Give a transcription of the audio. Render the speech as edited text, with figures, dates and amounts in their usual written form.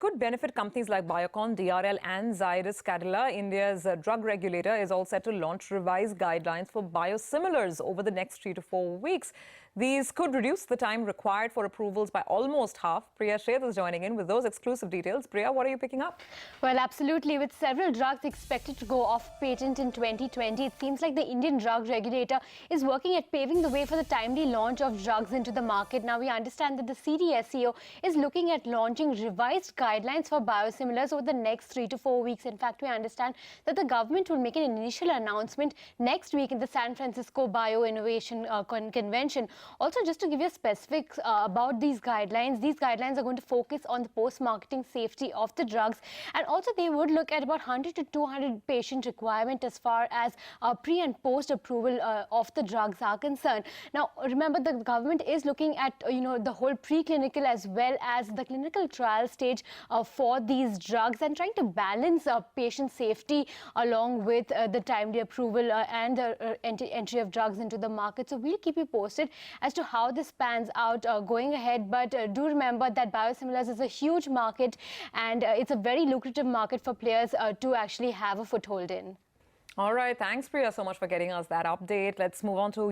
could benefit companies like Biocon, DRL and Zydus and Cadila. India's drug regulator is all set to launch revised guidelines for biosimilars over the next 3 to 4 weeks. These could reduce the time required for approvals by almost half. Priya Sheth is joining in with those exclusive details. Priya, what are you picking up? Well, absolutely. With several drugs expected to go off patent in 2020, it seems like the Indian drug regulator is working at paving the way for the timely launch of drugs into the market. Now, we understand that the CDSCO is looking at launching revised guidelines for biosimilars over the next 3 to 4 weeks. In fact, we understand that the government will make an initial announcement next week in the San Francisco Bio Innovation Convention. Also, just to give you specifics about these guidelines are going to focus on the post-marketing safety of the drugs, and also they would look at about 100 to 200 patient requirement as far as pre and post approval of the drugs are concerned. Now, remember, the government is looking at the whole preclinical as well as the clinical trial stage for these drugs, and trying to balance patient safety along with the timely approval and the entry of drugs into the market. So we'll keep you posted as to how this pans out going ahead. But do remember that biosimilars is a huge market, and it's a very lucrative market for players to actually have a foothold in. All right. Thanks, Priya, so much for getting us that update. Let's move on to